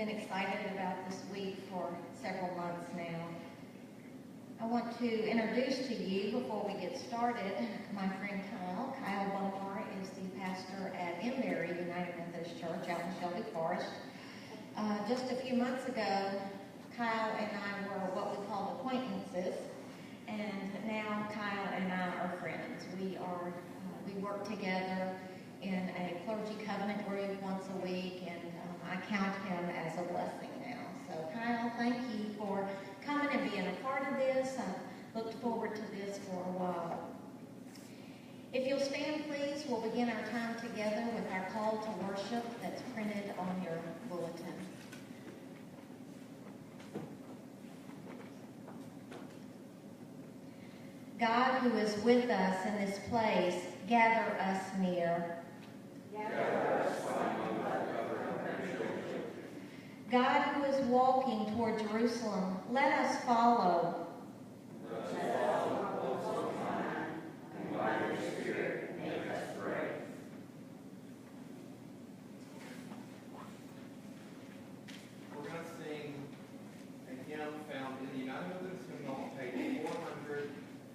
been excited about this week for several months now. I want to introduce to you, before we get started, my friend Kyle. Kyle Bomar is the pastor at Embury United Methodist Church out in Shelby Forest. Just a few months ago, Kyle and I were what we called acquaintances, and now Kyle and I are friends. We work together in a clergy covenant group once a week, and I count him as a blessing now. So Kyle, thank you for coming and being a part of this. I've looked forward to this for a while. If you'll stand, please, we'll begin our time together with our call to worship that's printed on your bulletin. God, who is with us in this place, gather us near. Gather us among thy covenant children. God, who is walking toward Jerusalem, let us follow. Let us follow close behind, and by your Spirit make us brave. We're going to sing a hymn found in the United Methodist Hymnal on page 400.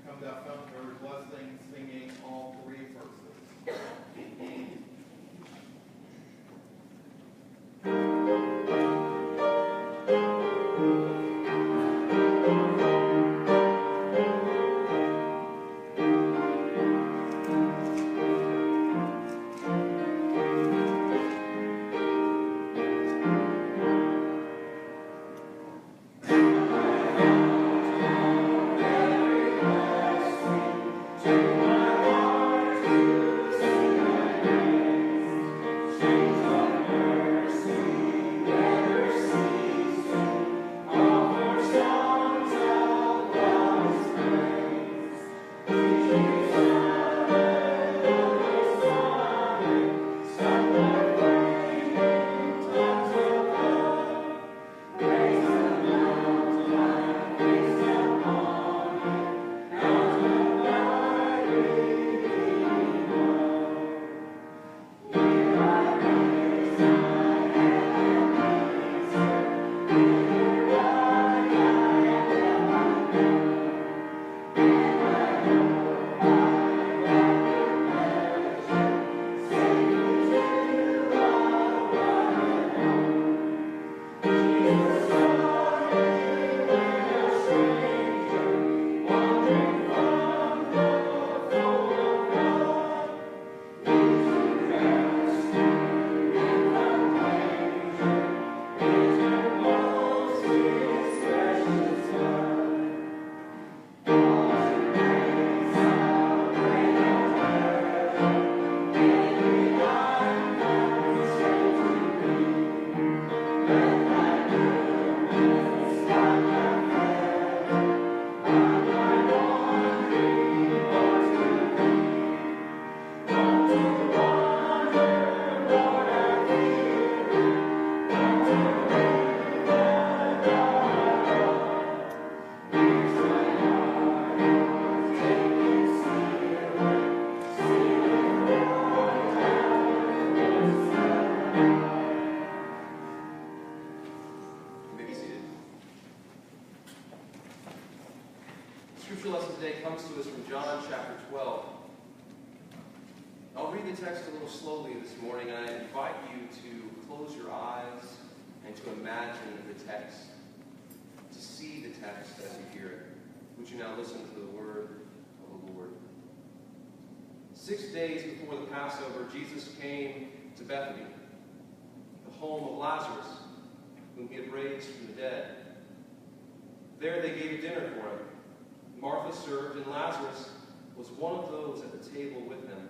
Come thou fount of every blessing, singing all three verses. Scripture lesson today comes to us from John chapter 12. I'll read the text a little slowly this morning, and I invite you to close your eyes and to imagine the text, to see the text as you hear it. Would you now listen to the word of the Lord? 6 days before the Passover, Jesus came to Bethany, the home of Lazarus, whom he had raised from the dead. There they gave a dinner for him. Martha served, and Lazarus was one of those at the table with him.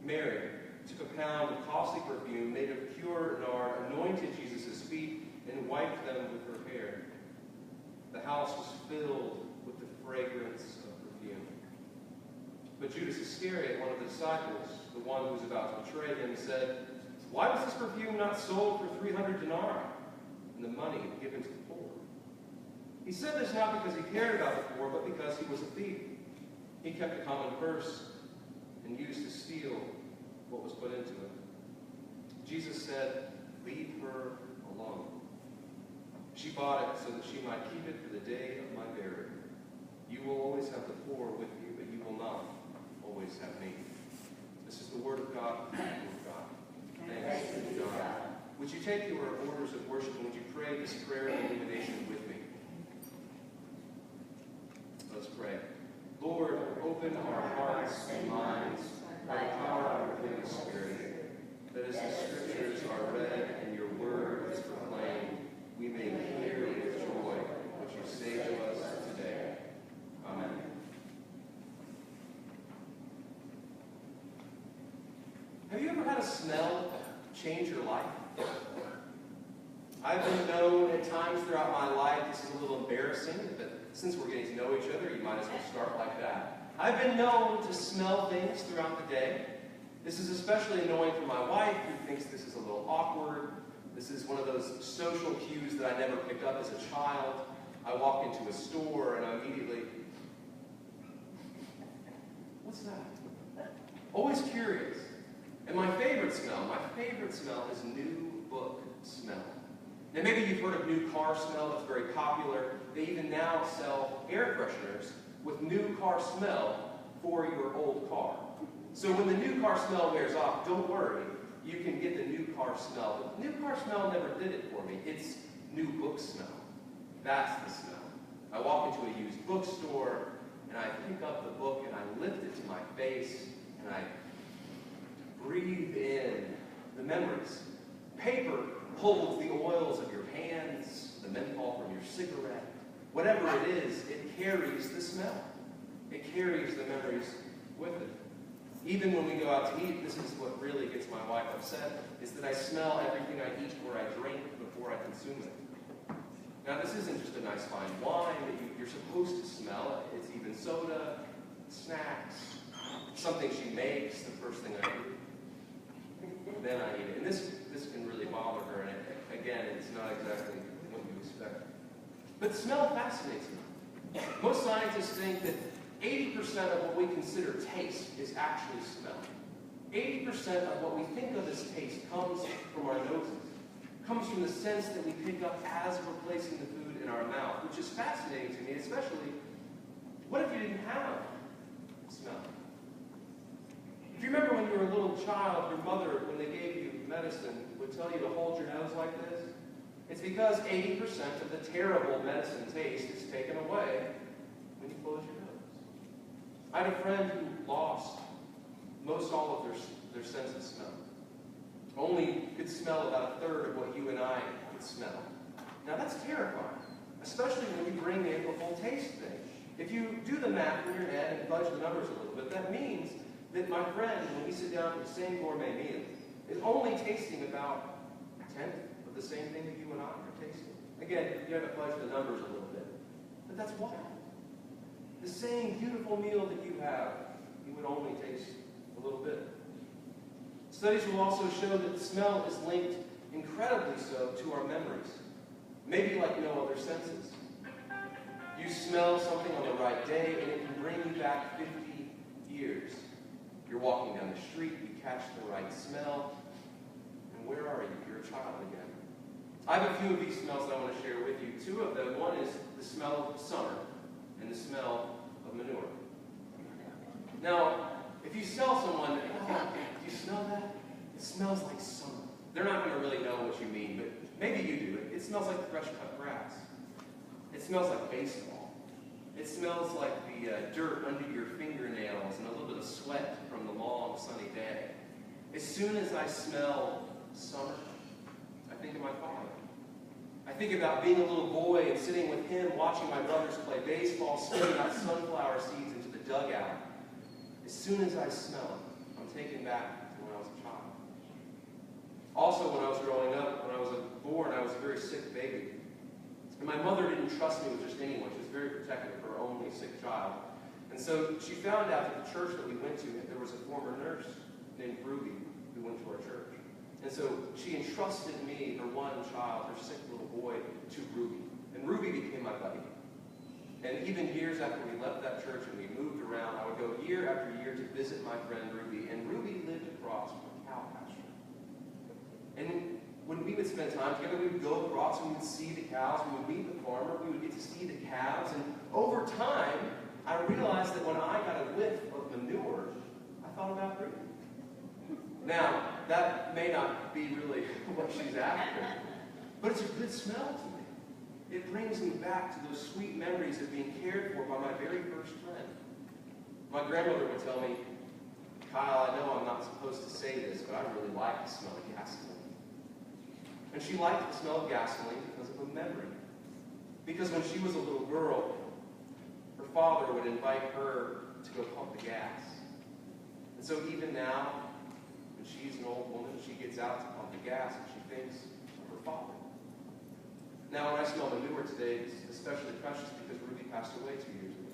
Mary took a pound of costly perfume made of pure nard, anointed Jesus' feet, and wiped them with her hair. The house was filled with the fragrance of perfume. But Judas Iscariot, one of the disciples, the one who was about to betray him, said, "Why was this perfume not sold for 300 denarii, and the money given to the poor?" He said this not because he cared about the poor, but because he was a thief. He kept a common purse and used to steal what was put into it. Jesus said, "Leave her alone. She bought it so that she might keep it for the day of my burial. You will always have the poor with you, but you will not always have me. This is the word of God, the word of God. Thanks be to God. Would you take your orders of worship and would you pray this prayer of illumination with me? Let's pray. Lord, open our hearts and minds by the power of the Holy Spirit, that as the Scriptures are read and your word is proclaimed, we may hear with joy what you say to us today. Amen. Have you ever had a smell change your life? I've been known at times throughout my life, this is a little embarrassing, but since we're getting to know each other, you might as well start like that. I've been known to smell things throughout the day. This is especially annoying for my wife, who thinks this is a little awkward. This is one of those social cues that I never picked up as a child. I walk into a store and I immediately, what's that? Always curious. And my favorite smell is new book smell. Now maybe you've heard of new car smell, that's very popular. They even now sell air fresheners with new car smell for your old car. So when the new car smell wears off, don't worry, you can get the new car smell. But new car smell never did it for me. It's new book smell. That's the smell. I walk into a used bookstore and I pick up the book and I lift it to my face and I breathe in the memories. Paper holds the oils of your hands, the menthol from your cigarette. Whatever it is, it carries the smell. It carries the memories with it. Even when we go out to eat, this is what really gets my wife upset, is that I smell everything I eat or I drink before I consume it. Now, this isn't just a nice fine wine that you're supposed to smell. It's even soda, snacks, something she makes, the first thing I do. Then I eat it. And this can really bother her, and again, it's not exactly what you expect. But smell fascinates me. Most scientists think that 80% of what we consider taste is actually smell. 80% of what we think of as taste comes from our noses. Comes from the sense that we pick up as we're placing the food in our mouth, which is fascinating to me, especially, what if you didn't have smell? If you remember when you were a little child, your mother, when they gave you medicine, would tell you to hold your nose like this. It's because 80% of the terrible medicine taste is taken away when you close your nose. I had a friend who lost most all of their sense of smell. Only could smell about a third of what you and I could smell. Now that's terrifying, especially when you bring in the whole taste thing. If you do the math in your head and fudge the numbers a little bit, that means that my friend, when we sit down for the same gourmet meal, is only tasting about a tenth of the same thing that you and I are tasting. Again, you have to fudge the numbers a little bit. But that's why. The same beautiful meal that you have, you would only taste a little bit. Studies will also show that smell is linked incredibly so to our memories. Maybe like no other senses. You smell something on the right day and it can bring you back 50 years. You're walking down the street, you catch the right smell, and where are you? You're a child again. I have a few of these smells that I want to share with you. Two of them. One is the smell of summer and the smell of manure. Now, if you tell someone, oh, do you smell that? It smells like summer. They're not going to really know what you mean, but maybe you do. It smells like fresh cut grass. It smells like baseball. It smells like the dirt under your fingernails and a little bit of sweat from the long sunny day. As soon as I smell summer, I think of my father. I think about being a little boy and sitting with him watching my brothers play baseball, spitting out sunflower seeds into the dugout. As soon as I smell it, I'm taken back to when I was a child. Also, when I was growing up, when I was born, I was a very sick baby. And my mother didn't trust me with just anyone. She was very protective of her only sick child. And so she found out at the church that we went to that there was a former nurse named Ruby who went to our church. And so she entrusted me, her one child, her sick little boy, to Ruby. And Ruby became my buddy. And even years after we left that church and we moved around, I would go year after year to visit my friend Ruby. And Ruby lived across from a cow pasture. And when we would spend time together. We would go across, we would see the cows, we would meet the farmer, we would get to see the calves. And over time, I realized that when I got a whiff of manure, I thought about breathing. Now, that may not be really what she's after, but it's a good smell to me. It brings me back to those sweet memories of being cared for by my very first friend. My grandmother would tell me, Kyle, I know I'm not supposed to say this, but I really like the smell of gasoline. And she liked the smell of gasoline because of a memory. Because when she was a little girl, her father would invite her to go pump the gas. And so even now, when she's an old woman, she gets out to pump the gas and she thinks of her father. Now, when I smell manure today, it's especially precious because Ruby passed away 2 years ago.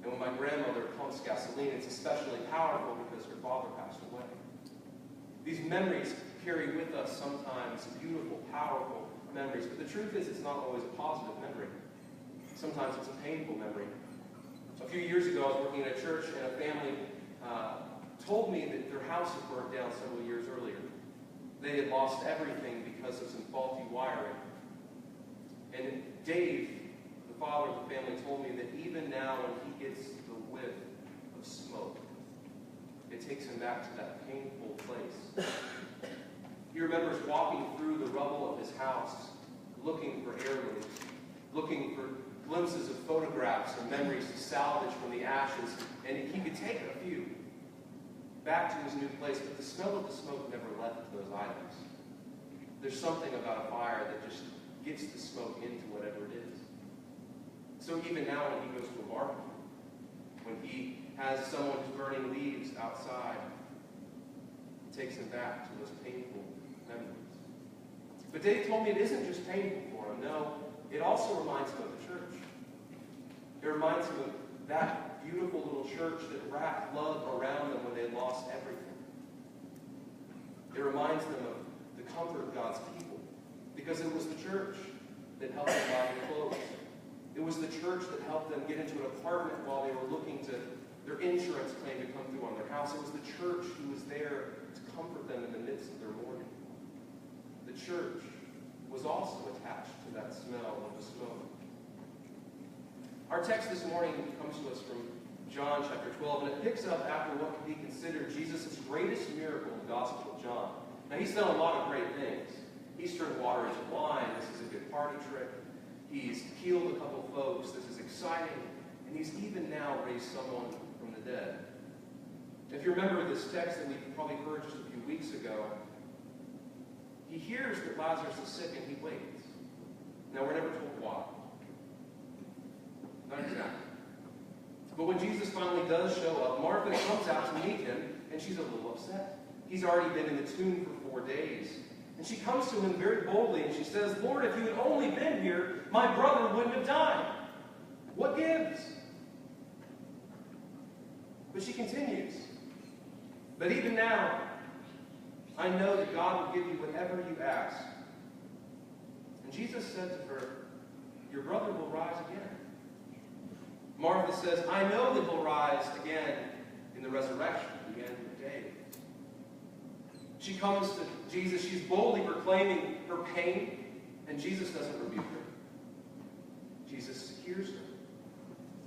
And when my grandmother pumps gasoline, it's especially powerful because her father passed away. These memories carry with us sometimes beautiful, powerful memories. But the truth is, it's not always a positive memory. Sometimes it's a painful memory. A few years ago, I was working at a church, and a family told me that their house had burnt down several years earlier. They had lost everything because of some faulty wiring. And Dave, the father of the family, told me that even now when he gets the whiff of smoke, it takes him back to that painful place. He remembers walking through the rubble of his house, looking for heirlooms, looking for glimpses of photographs or memories to salvage from the ashes, and he could take a few back to his new place, but the smell of the smoke never left those items. There's something about a fire that just gets the smoke into whatever it is. So even now when he goes to a barbecue, when he has someone who's burning leaves outside, it takes him back to those painful memories. But Dave told me it isn't just painful for him. No, it also reminds him of the church. It reminds him of that beautiful little church that wrapped love around them when they lost everything. It reminds them of the comfort of God's people, because it was the church that helped them buy their clothes. It was the church that helped them get into an apartment while they were looking to their insurance claim to come through on their house. It was the church who was there to comfort them in the midst of their mourning. The church was also attached to that smell of the smoke. Our text this morning comes to us from John chapter 12, and it picks up after what can be considered Jesus' greatest miracle in the Gospel of John. Now, he's done a lot of great things. He's turned water into wine. This is a good party trick. He's healed a couple folks. This is exciting. And he's even now raised someone from the dead. If you remember this text that we probably heard just a few weeks ago, he hears that Lazarus is sick and he waits. Now, we're never told why. Not exactly. But when Jesus finally does show up, Martha comes out to meet him, and she's a little upset. He's already been in the tomb for 4 days. And she comes to him very boldly, and she says, Lord, if you had only been here, my brother wouldn't have died. What gives? But she continues. But even now, I know that God will give you whatever you ask. And Jesus said to her, your brother will rise again. Martha says, I know that he'll rise again in the resurrection, the end of the day. She comes to Jesus. She's boldly proclaiming her pain, and Jesus doesn't rebuke her. Jesus hears her.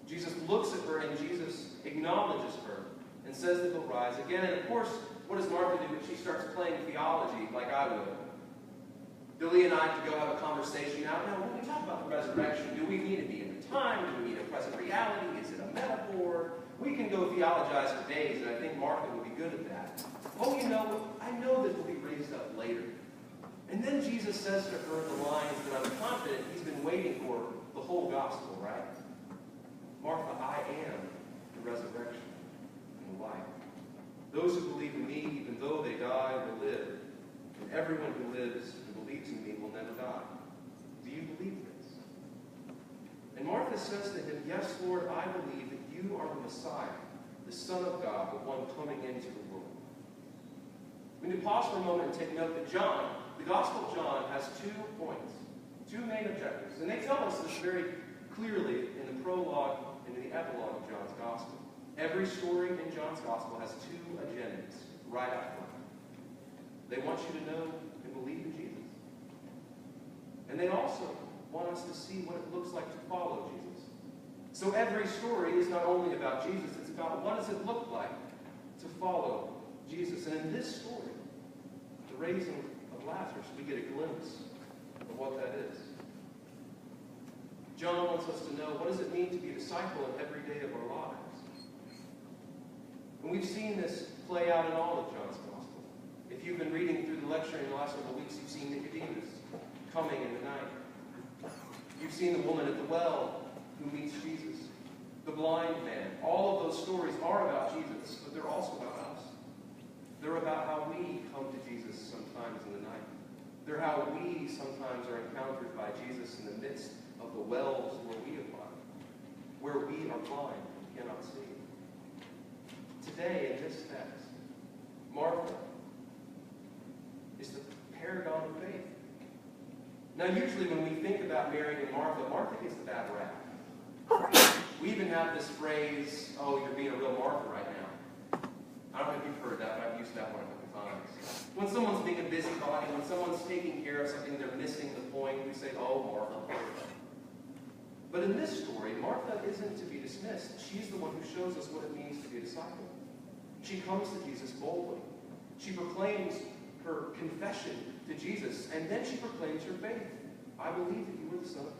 Jesus looks at her, and Jesus acknowledges her and says that he'll rise again. And of course, what does Martha do? She starts playing theology like I would. Billy and I could go have a conversation now. Now, when we talk about the resurrection, do we need to be in the time? Do we need a present reality? Is it a metaphor? We can go theologize for days, and I think Martha would be good at that. Oh, you know, I know that we'll be raised up later. And then Jesus says to her the lines that I'm confident he's been waiting for the whole gospel, right? Martha, I am the resurrection and the life. Those who believe in me, even though they die, will live. And everyone who lives and believes in me will never die. Do you believe this? And Martha says to him, yes, Lord, I believe that you are the Messiah, the Son of God, the one coming into the world. We need to pause for a moment and take note that John, the Gospel of John, has 2 points, 2 main objectives. And they tell us this very clearly in the prologue and in the epilogue of John's Gospel. Every story in John's Gospel has 2 agendas right up front. They want you to know and who believe in Jesus. And they also want us to see what it looks like to follow Jesus. So every story is not only about Jesus, it's about what does it look like to follow Jesus. And in this story, the raising of Lazarus, we get a glimpse of what that is. John wants us to know, what does it mean to be a disciple in every day of our lives? And we've seen this play out in all of John's Gospel. If you've been reading through the lectionary in the last couple of weeks, you've seen Nicodemus coming in the night. You've seen the woman at the well who meets Jesus. The blind man. All of those stories are about Jesus, but they're also about us. They're about how we come to Jesus sometimes in the night. They're how we sometimes are encountered by Jesus in the midst of the wells where we abide, where we are blind and cannot see. Today, in this text, Martha is the paragon of faith. Now, usually when we think about Mary and Martha, Martha gets the bad rap. We even have this phrase, oh, you're being a real Martha right now. I don't know if you've heard that, but I've used that one a couple times. When someone's being a busybody, when someone's taking care of something, they're missing the point, we say, oh, Martha. But in this story, Martha isn't to be dismissed. She's the one who shows us what it means to be a disciple. She comes to Jesus boldly. She proclaims her confession to Jesus, and then she proclaims her faith. I believe that you are the Son of God.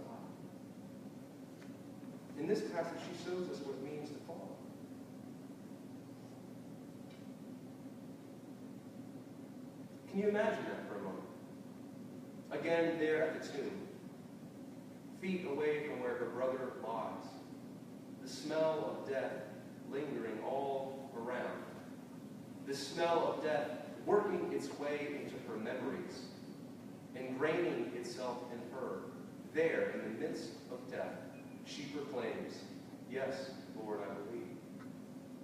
In this passage, she shows us what it means to follow. Can you imagine that for a moment? Again, there at the tomb, feet away from where her brother lies, the smell of death lingering all around, the smell of death working its way into her memories, ingraining itself in her. There, in the midst of death, she proclaims, yes, Lord, I believe.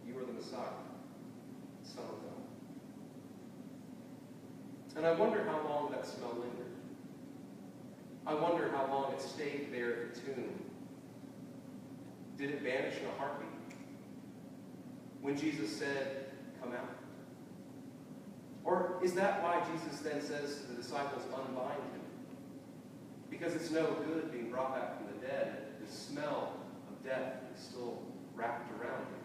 You are the Messiah, Son of God. And I wonder how long that smell lingered. I wonder how long it stayed there at the tomb. Did it vanish in a heartbeat? When Jesus said, come out? Or is that why Jesus then says to the disciples, unbind him? Because it's no good being brought back from the dead. The smell of death is still wrapped around him.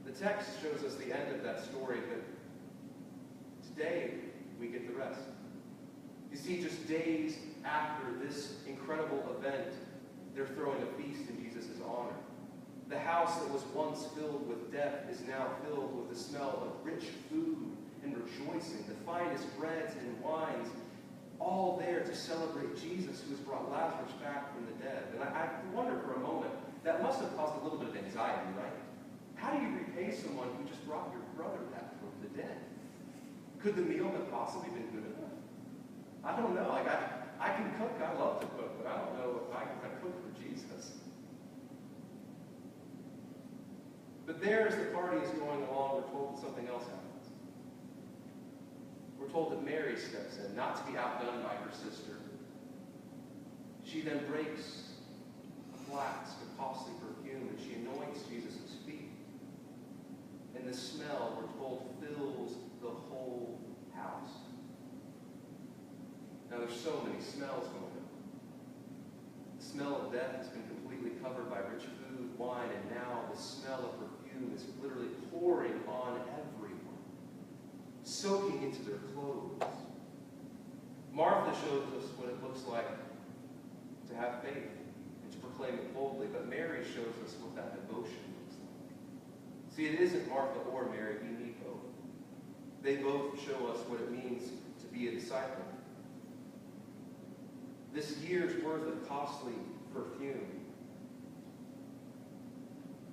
The text shows us the end of that story, but today we get the rest. You see, just days after this incredible event, they're throwing a feast in Jesus' honor. The house that was once filled with death is now filled with the smell of rich food and rejoicing, the finest breads and wines, all there to celebrate Jesus who has brought Lazarus back from the dead. And I wonder for a moment, that must have caused a little bit of anxiety, right? How do you repay someone who just brought your brother back from the dead? Could the meal have possibly been good enough? I don't know. Like I can cook. I love to cook, but I don't know if I can cook for Jesus. But there, as the party is going along, we're told that something else happens. We're told that Mary steps in, not to be outdone by her sister. She then breaks a flask of costly perfume, and she anoints Jesus' feet. And the smell, we're told, fills the whole house. Now, there's so many smells going on. The smell of death has been completely covered by rich food, wine, and now the smell of perfume is literally pouring on everyone, soaking into their clothes. Martha shows us what it looks like to have faith and to proclaim it boldly, but Mary shows us what that devotion looks like. See, it isn't Martha or Mary, we need both. They both show us what it means to be a disciple. This year's worth of costly perfume,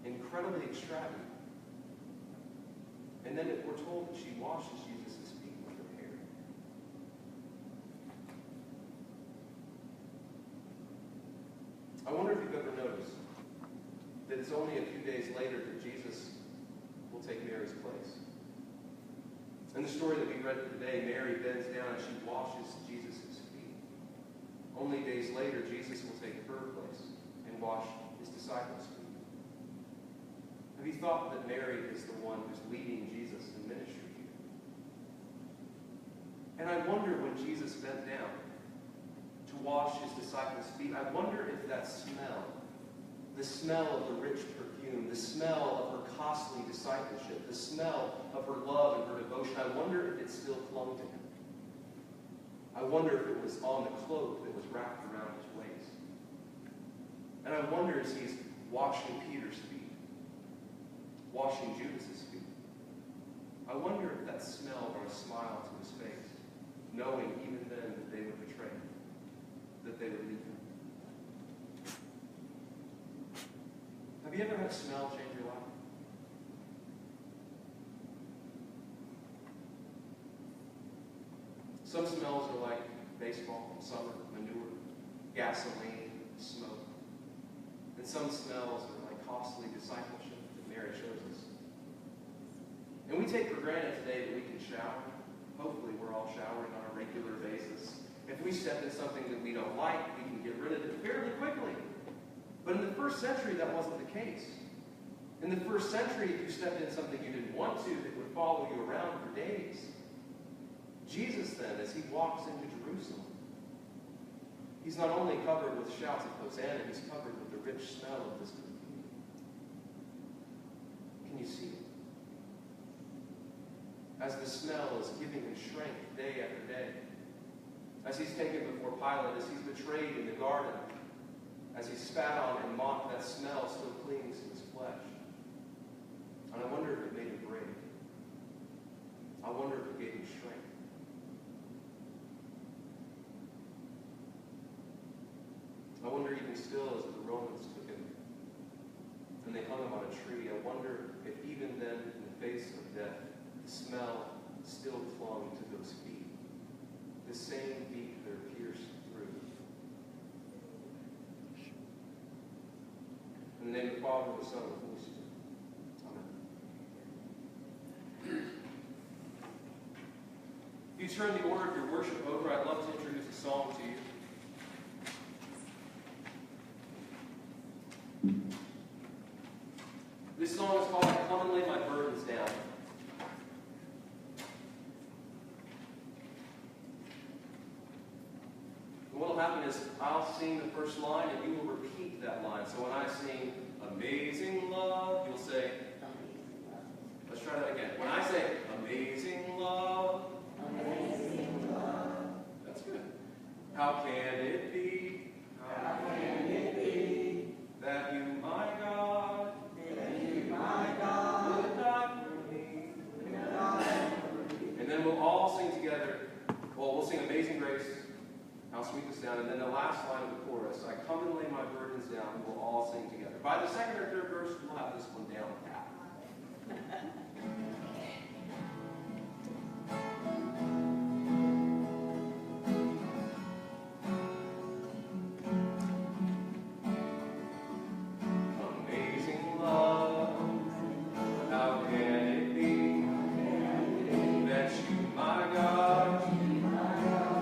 incredibly extravagant. And then we're told that she washes Jesus' feet with her hair. I wonder if you've ever noticed that it's only a few days later that Jesus will take Mary's place. In the story that we read today, Mary bends down and she washes Jesus' feet. Only days later, Jesus will take her place and wash his disciples' feet. Have you thought that Mary is the one who's leading Jesus in ministry here? And I wonder when Jesus bent down to wash his disciples' feet, I wonder if that smell, the smell of the rich perfume, the smell of her costly discipleship, the smell of her love and her devotion, I wonder if it still clung to him. I wonder if it was on the cloak that was wrapped around his waist. And I wonder as he's washing Peter's feet, washing Judas's feet, I wonder if that smell brought a smile to his face, knowing even then that they would betray him, that they would leave him. Have you ever had a smell change your life? Some smells are like baseball, summer, manure, gasoline, smoke. And some smells are like costly discipleship that Mary shows us. And we take for granted today that we can shower. Hopefully we're all showering on a regular basis. If we step in something that we don't like, we can get rid of it fairly quickly. But in the first century, that wasn't the case. In the first century, if you stepped in something you didn't want to, it would follow you around for days. Jesus then, as he walks into Jerusalem, he's not only covered with shouts of Hosanna, he's covered with the rich smell of this perfume. Can you see it? As the smell is giving him strength day after day. As he's taken before Pilate, as he's betrayed in the garden, as he's spat on and mocked, that smell still clings to his flesh. And I wonder if it made him brave. I wonder if it gave him strength. I wonder even still as the Romans took him and they hung him on a tree, I wonder if even then in the face of death, the smell still clung to those feet. The same feet that are pierced through. In the name of the Father, the Son, and the Holy Spirit. Amen. If you turn the order of your worship over, I'd love to introduce a song to you. This song is called "I Come and Lay My Burdens Down." And what will happen is I'll sing the first line and you will repeat that line. So when I sing "Amazing Love," you'll say, let's try that again. When I say "Amazing Love," Amazing love. That's good. How can it be? How can it be That you, my God, that you, my God, would die for me? would die for me? And then we'll all sing together. Well, we'll sing "Amazing Grace," "How Sweet the Sound," and then the last line of the chorus, "I come and lay my burdens down," and we'll all sing together. By the second or third verse, we'll have this one down pat. Amazing love, how can it be that you, my God,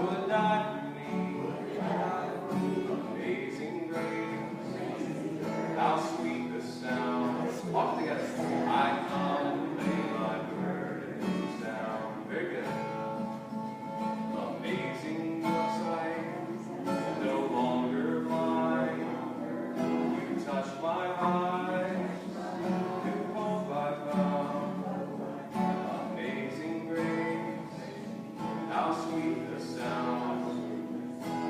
would die for me? Amazing grace, how sweet the sound. Walk together. I come and lay my burdens down. Very good. Amazing sight, no longer blind. You touch my eyes, new hope I found. Amazing grace, how sweet the sound.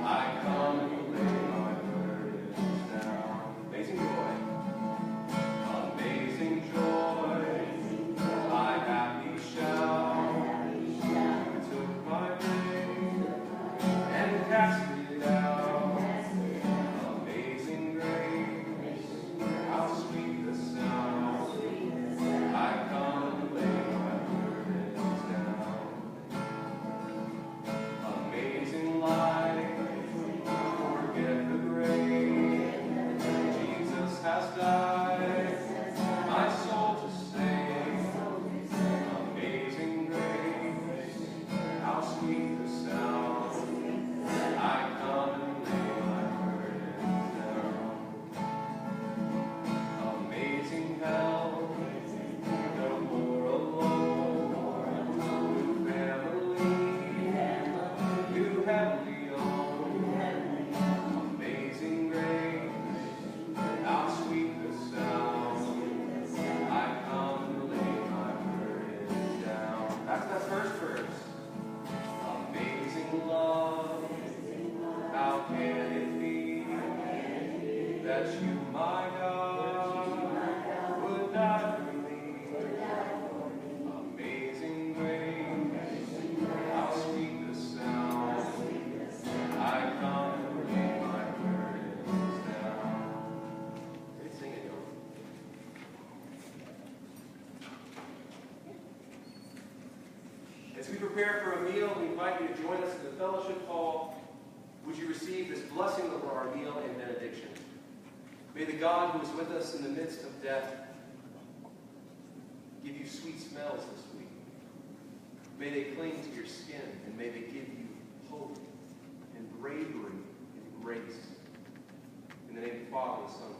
I come and lay my burdens down. Amazing joy. that you, my God, would die for me. Amazing grace, how sweet the sound. I come and lay my burdens down. Great singing, y'all. As we prepare for a meal, we invite you to join us in the fellowship hall. Would you receive this blessing over our meal and benediction? May the God who is with us in the midst of death give you sweet smells this week. May they cling to your skin, and may they give you hope and bravery and grace. In the name of the Father, the Son,